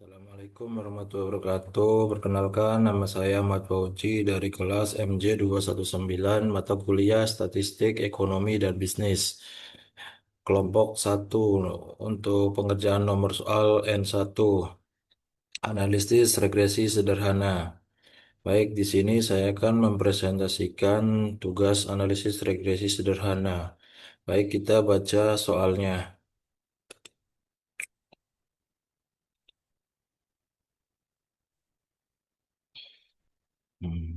Assalamualaikum warahmatullahi wabarakatuh. Perkenalkan, nama saya Ahmad Fauzi dari kelas MJ 219, mata kuliah Statistik, Ekonomi, dan Bisnis. Kelompok satu untuk pengerjaan nomor soal N1, analisis regresi sederhana. Baik, di sini saya akan mempresentasikan tugas analisis regresi sederhana. Baik, kita baca soalnya. Hmm.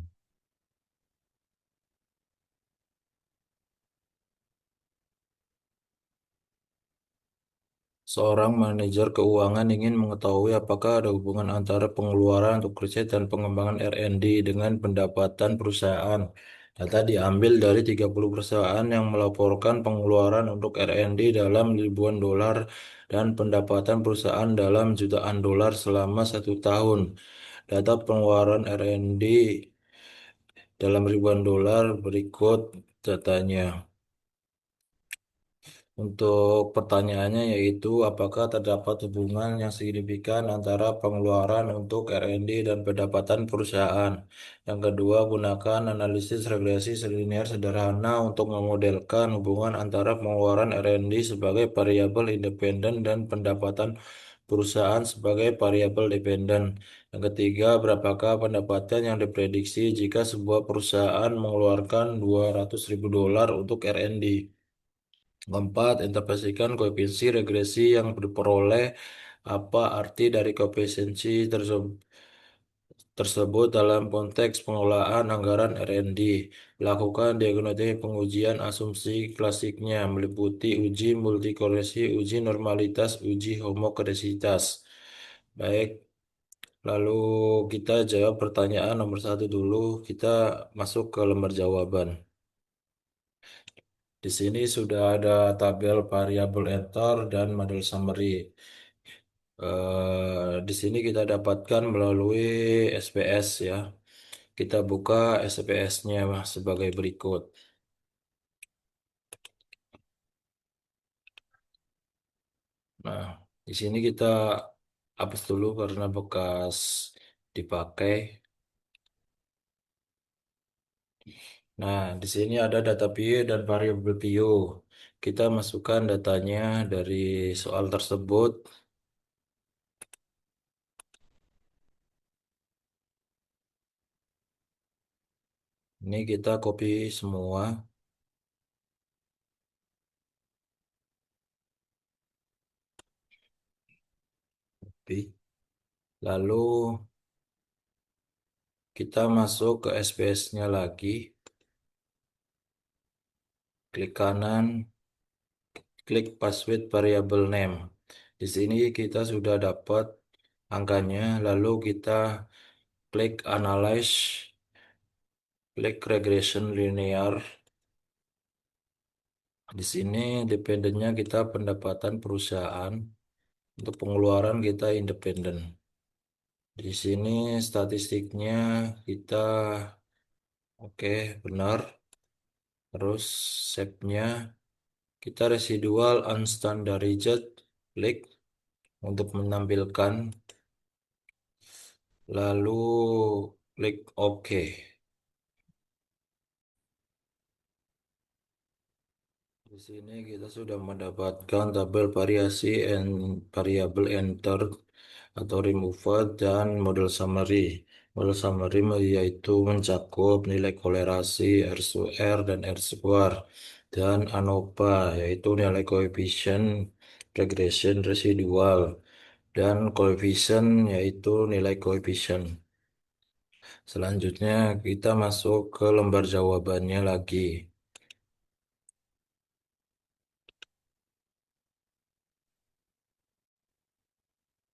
Seorang manajer keuangan ingin mengetahui apakah ada hubungan antara pengeluaran untuk riset dan pengembangan R&D dengan pendapatan perusahaan. Data diambil dari 30 perusahaan yang melaporkan pengeluaran untuk R&D dalam ribuan dolar dan pendapatan perusahaan dalam jutaan dolar selama 1 tahun. Data pengeluaran R&D dalam ribuan dolar berikut datanya. Untuk pertanyaannya yaitu apakah terdapat hubungan yang signifikan antara pengeluaran untuk R&D dan pendapatan perusahaan. Yang kedua, gunakan analisis regresi linear sederhana untuk memodelkan hubungan antara pengeluaran R&D sebagai variabel independen dan pendapatan perusahaan sebagai variabel dependen. Yang ketiga, berapakah pendapatan yang diprediksi jika sebuah perusahaan mengeluarkan 200.000 dolar untuk R&D? Keempat, interpretasikan koefisiensi regresi yang diperoleh. Apa arti dari tersebut dalam konteks pengelolaan anggaran R&D? Lakukan diagnostik pengujian asumsi klasiknya meliputi uji multikorelasi, uji normalitas, uji homokedasitas. Baik, lalu kita jawab pertanyaan nomor satu dulu. Kita masuk ke lembar jawaban. Di sini sudah ada tabel variabel enter dan model summary. Di sini kita dapatkan melalui SPS ya. Kita buka SPS-nya sebagai berikut. Nah, di sini kita hapus dulu karena bekas dipakai. Nah, di sini ada data PIU dan variabel PIU. Kita masukkan datanya dari soal tersebut. Ini kita copy semua. Copy. Lalu kita masuk ke SPS-nya lagi. Klik kanan, klik password variable name. Di sini kita sudah dapat angkanya, lalu kita klik analyze, klik regression linear. Di sini dependennya kita pendapatan perusahaan, untuk pengeluaran kita independen. Di sini statistiknya kita oke, benar. Terus shape-nya kita residual unstandardized, klik untuk menampilkan. Lalu klik OK. Di sini kita sudah mendapatkan tabel variasi and variabel entered atau removed dan model summary. Model summary yaitu mencakup nilai kolerasi R square R dan R square dan ANOVA yaitu nilai koefisien regression residual dan koefisien yaitu nilai koefisien. Selanjutnya kita masuk ke lembar jawabannya lagi.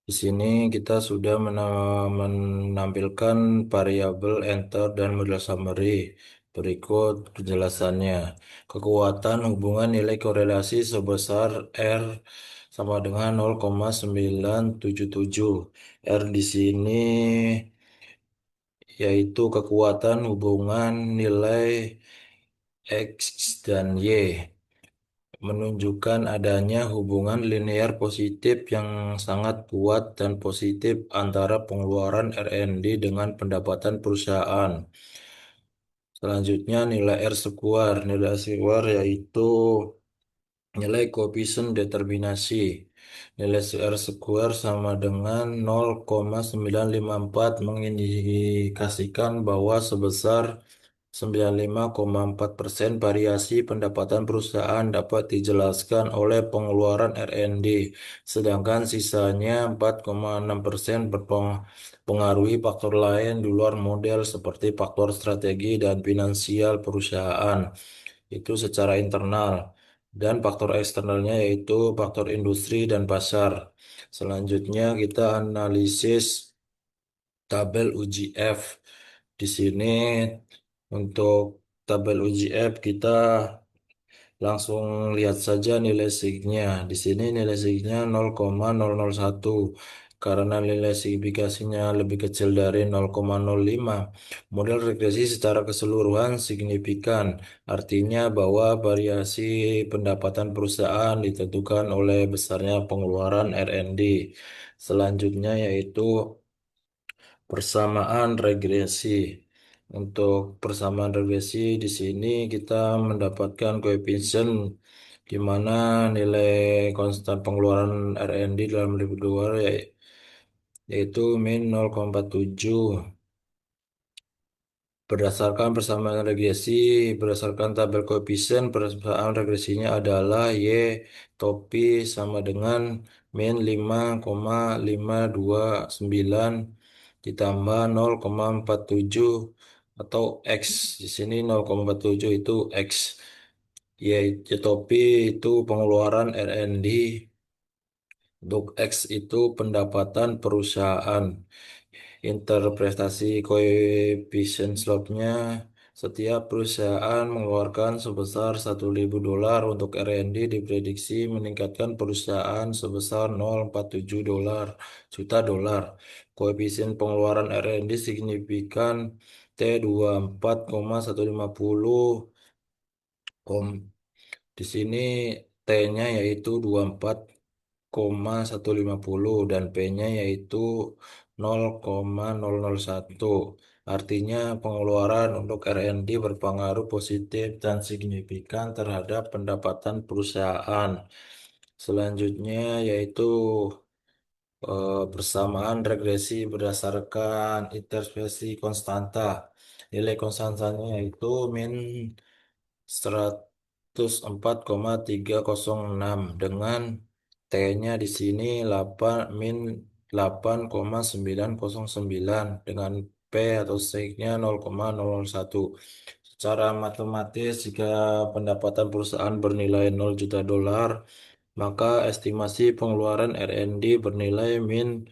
Di sini kita sudah menampilkan variabel enter dan model summary. Berikut penjelasannya. Kekuatan hubungan nilai korelasi sebesar R sama dengan 0,977. R di sini yaitu kekuatan hubungan nilai X dan Y. menunjukkan adanya hubungan linear positif yang sangat kuat dan positif antara pengeluaran R&D dengan pendapatan perusahaan. Selanjutnya nilai R square. Nilai R square yaitu nilai koefisien determinasi. Nilai R square sama dengan 0,954 mengindikasikan bahwa sebesar 95,4% variasi pendapatan perusahaan dapat dijelaskan oleh pengeluaran R&D, sedangkan sisanya 4,6% berpengaruhi faktor lain di luar model seperti faktor strategi dan finansial perusahaan, itu secara internal. Dan faktor eksternalnya yaitu faktor industri dan pasar. Selanjutnya kita analisis tabel UJF. Di sini untuk tabel UJF kita langsung lihat saja nilai signya. Di sini nilai signya 0,001 karena nilai signifikasinya lebih kecil dari 0,05. Model regresi secara keseluruhan signifikan, artinya bahwa variasi pendapatan perusahaan ditentukan oleh besarnya pengeluaran R&D. Selanjutnya yaitu persamaan regresi. Untuk persamaan regresi di sini kita mendapatkan koefisien di mana nilai konstan pengeluaran R&D dalam 2002 yaitu min 0,47. Berdasarkan persamaan regresi, berdasarkan tabel koefisien, persamaan regresinya adalah Y topi sama dengan min 5,529 ditambah 0,47 atau X. Di sini 0,47 itu X. Y topi itu pengeluaran R&D. Untuk X itu pendapatan perusahaan. Interpretasi koefisien slope-nya, setiap perusahaan mengeluarkan sebesar $1.000 untuk R&D diprediksi meningkatkan perusahaan sebesar 0,47 juta dolar. Koefisien pengeluaran R&D signifikan T24,150. Di sini T-nya yaitu 24,150 dan P-nya yaitu 0,001. Artinya pengeluaran untuk R&D berpengaruh positif dan signifikan terhadap pendapatan perusahaan. Selanjutnya yaitu persamaan regresi berdasarkan intervensi konstanta. Nilai konstantanya yaitu min 104,306 dengan T-nya di sini 8 min 8,909 dengan P atau stake-nya 0,001. Secara matematis jika pendapatan perusahaan bernilai 0 juta dolar, maka estimasi pengeluaran R&D bernilai min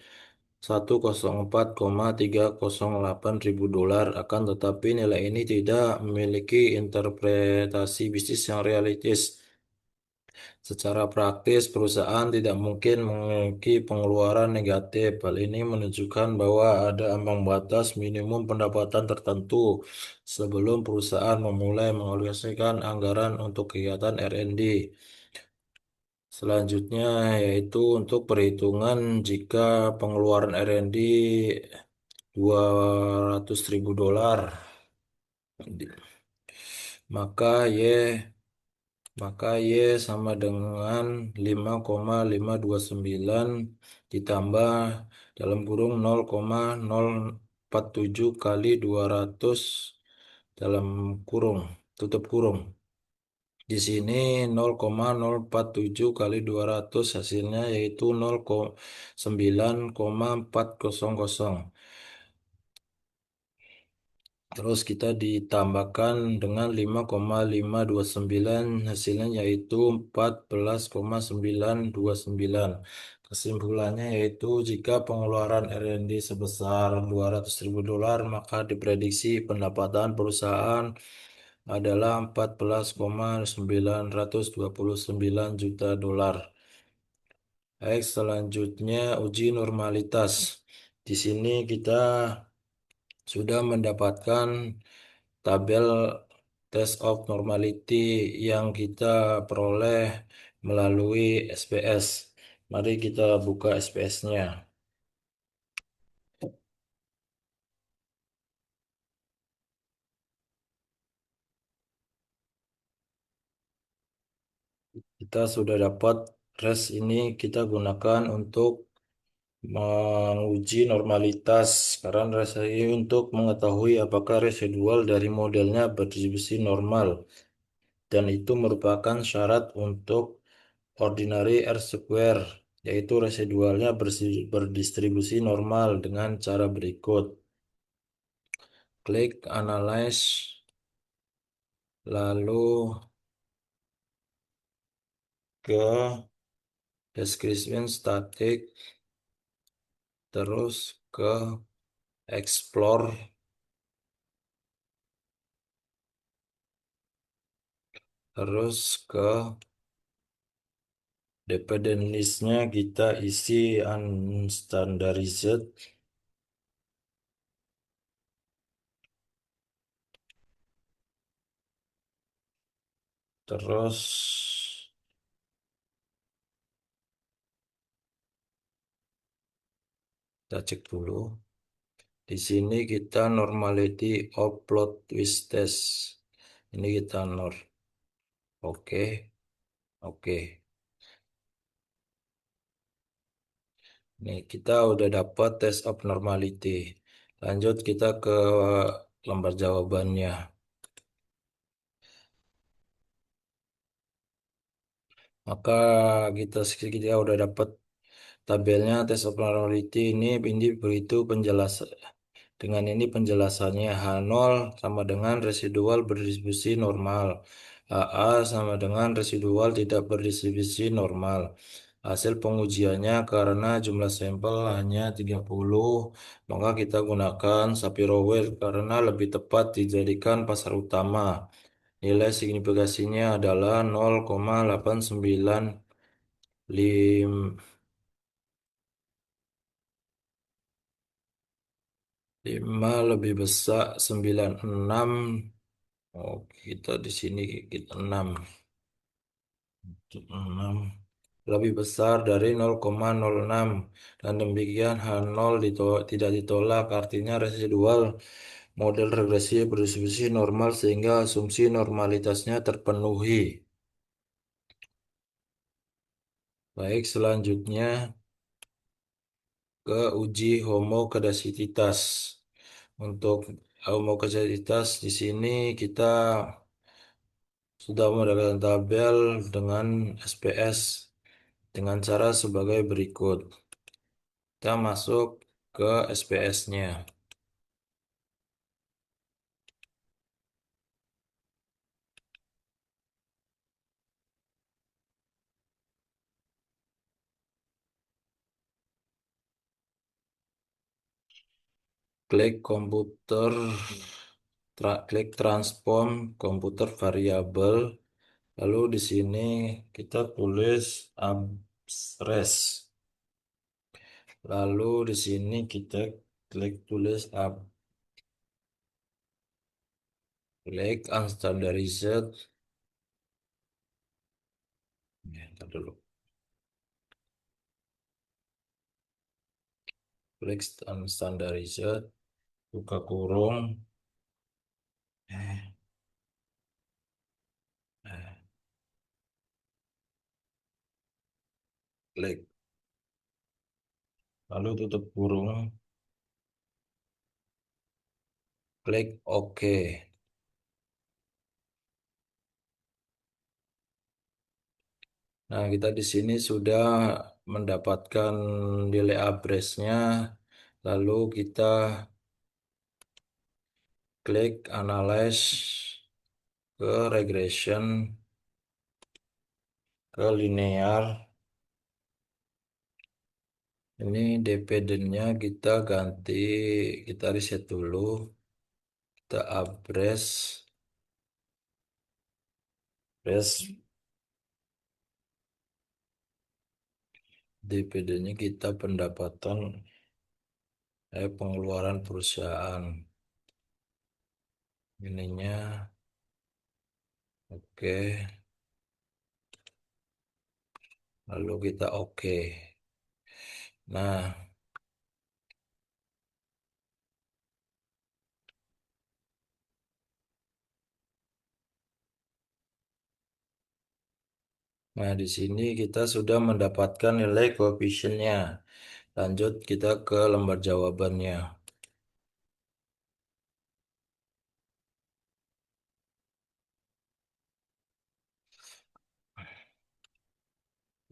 104,308 ribu dolar, akan tetapi nilai ini tidak memiliki interpretasi bisnis yang realistis. Secara praktis, perusahaan tidak mungkin memiliki pengeluaran negatif. Hal ini menunjukkan bahwa ada ambang batas minimum pendapatan tertentu sebelum perusahaan memulai mengalokasikan anggaran untuk kegiatan R&D. Selanjutnya yaitu untuk perhitungan jika pengeluaran R&D $200.000, maka Y sama dengan 5,529 ditambah dalam kurung 0,047 kali 200 dalam kurung tutup kurung. Di sini 0,047 kali 200 hasilnya yaitu 9,400. Terus kita ditambahkan dengan 5,529 hasilnya yaitu 14,929. Kesimpulannya yaitu jika pengeluaran R&D sebesar $200.000 maka diprediksi pendapatan perusahaan adalah 14,929 juta dolar. Baik, selanjutnya uji normalitas. Di sini kita sudah mendapatkan tabel test of normality yang kita peroleh melalui SPS. Mari kita buka SPS-nya. Kita sudah dapat res ini kita gunakan untuk menguji normalitas karena res ini untuk mengetahui apakah residual dari modelnya berdistribusi normal dan itu merupakan syarat untuk ordinary R square, yaitu residualnya berdistribusi normal dengan cara berikut. Klik Analyze, lalu ke Description Static, terus ke Explore, terus ke dependent list-nya kita isi unstandarized, terus kita cek dulu. Di sini kita normality upload with test. Ini kita nor. Oke, oke. Nih, kita udah dapat test of normality. Lanjut kita ke lembar jawabannya. Maka kita udah dapat tabelnya test of normality ini beritu penjelasan. Dengan ini penjelasannya H0 sama dengan residual berdistribusi normal. AA sama dengan residual tidak berdistribusi normal. Hasil pengujiannya karena jumlah sampel hanya 30, maka kita gunakan Shapiro-Wilk karena lebih tepat dijadikan pasar utama. Nilai signifikasinya adalah 0,895 lebih besar 96. Oh, kita di sini kita 6. 6 lebih besar dari 0,06 dan demikian H0 tidak ditolak, artinya residual model regresi berdistribusi normal sehingga asumsi normalitasnya terpenuhi. Baik, selanjutnya ke uji homokedasitas. Untuk homokedasitas di sini kita sudah mendapatkan tabel dengan SPS dengan cara sebagai berikut. Kita masuk ke SPS-nya. Klik komputer, klik transform komputer variabel. Lalu di sini kita tulis abres. Lalu di sini kita klik tulis klik unstandardized. Ya, ntar dulu. Klik unstandardized, buka kurung. Eh, eh, Klik. Lalu tutup kurung. Klik OK. Nah, kita di sini sudah mendapatkan nilai abresnya. Lalu kita klik analyze ke regression ke linear. Ini dependentnya kita ganti, kita reset dulu. Kita abres, dependentnya kita pendapatan pengeluaran perusahaan. Ininya Oke, lalu kita oke. Nah, nah, di sini kita sudah mendapatkan nilai koefisiennya. Lanjut kita ke lembar jawabannya.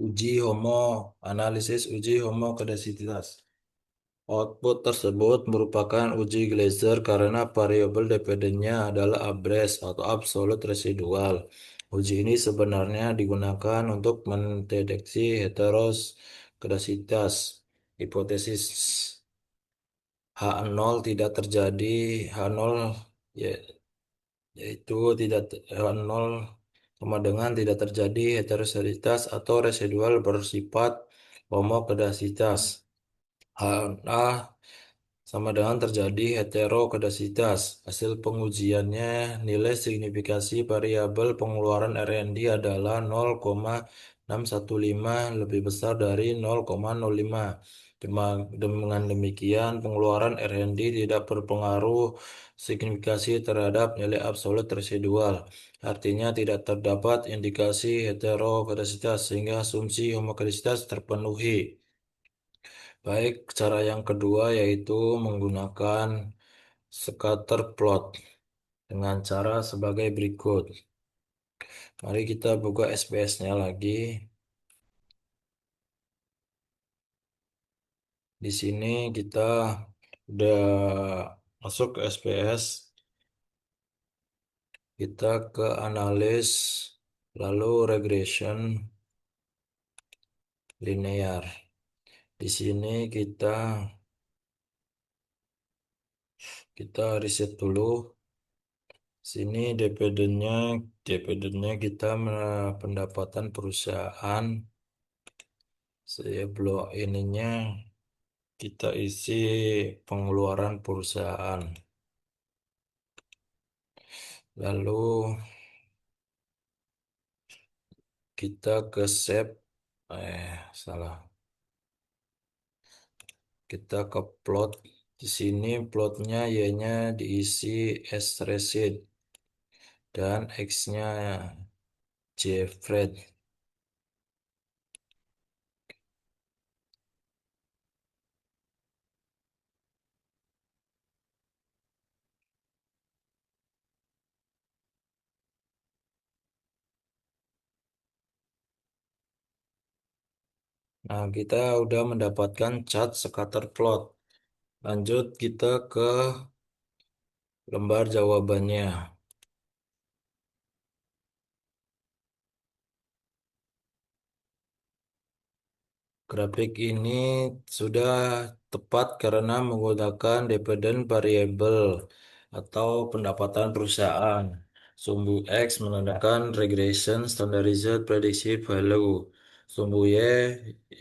Uji homo, analisis uji homokedasitas. Output tersebut merupakan uji Gleiser karena variabel dependennya adalah average atau absolute residual. Uji ini sebenarnya digunakan untuk mendeteksi heteroskedasitas. Hipotesis H0 tidak terjadi, H0 ya- yaitu tidak H0 sama dengan tidak terjadi heteroskedasitas atau residual bersifat homokedasitas. HA sama dengan terjadi heterokedasitas. Hasil pengujiannya, nilai signifikasi variabel pengeluaran R&D adalah 0,615 lebih besar dari 0,05. Dengan demikian, pengeluaran R&D tidak berpengaruh signifikasi terhadap nilai absolut residual. Artinya tidak terdapat indikasi heterokedasitas sehingga asumsi homokedasitas terpenuhi. Baik, cara yang kedua yaitu menggunakan scatter plot dengan cara sebagai berikut. Mari kita buka SPS-nya lagi. Di sini kita udah masuk ke SPS, kita ke analis, lalu regression linear. Di sini kita riset dulu. Sini dependennya kita pendapatan perusahaan. Saya blok ininya kita isi pengeluaran perusahaan. Lalu kita ke save, salah. Kita ke plot. Di sini plotnya y-nya diisi S receipt dan X-nya Jfred. Nah, kita udah mendapatkan chart scatter plot. Lanjut kita ke lembar jawabannya. Grafik ini sudah tepat karena menggunakan dependent variable atau pendapatan perusahaan. Sumbu X menandakan regression standardized predictive value. Sumbu Y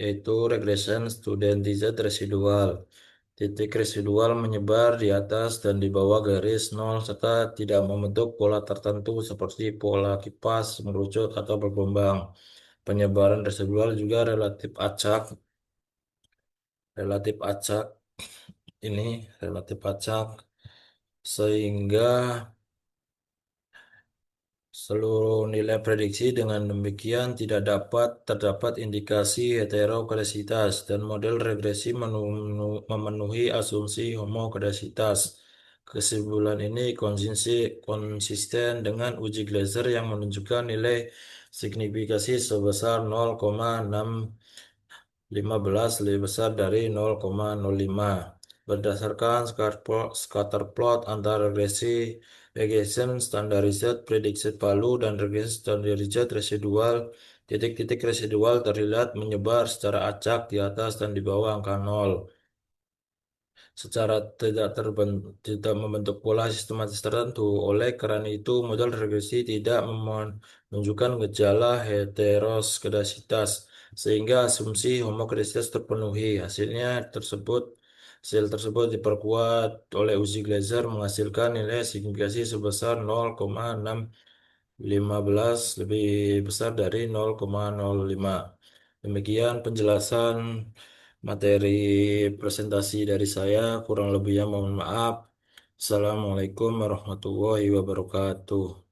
yaitu regression standardized residual. Titik residual menyebar di atas dan di bawah garis nol serta tidak membentuk pola tertentu seperti pola kipas, mengerucut, atau bergelombang. Penyebaran residual juga relatif acak ini relatif acak sehingga seluruh nilai prediksi dengan demikian tidak dapat terdapat indikasi heterokedasitas dan model regresi memenuhi asumsi homokedasitas. Kesimpulan ini konsisten dengan uji Gleiser yang menunjukkan nilai signifikasi sebesar 0,615 lebih besar dari 0,05. Berdasarkan scatter plot antara regression standardized predicted value dan regression standardized residual, titik-titik residual terlihat menyebar secara acak di atas dan di bawah angka 0 secara tidak membentuk pola sistematis tertentu. Oleh karena itu, model regresi tidak menunjukkan gejala heteroskedasitas, sehingga asumsi homokedasitas terpenuhi. Hasil tersebut diperkuat oleh uji Gleiser menghasilkan nilai signifikasi sebesar 0,615 15 lebih besar dari 0,05. Demikian penjelasan materi presentasi dari saya. Kurang lebihnya mohon maaf. Assalamualaikum warahmatullahi wabarakatuh.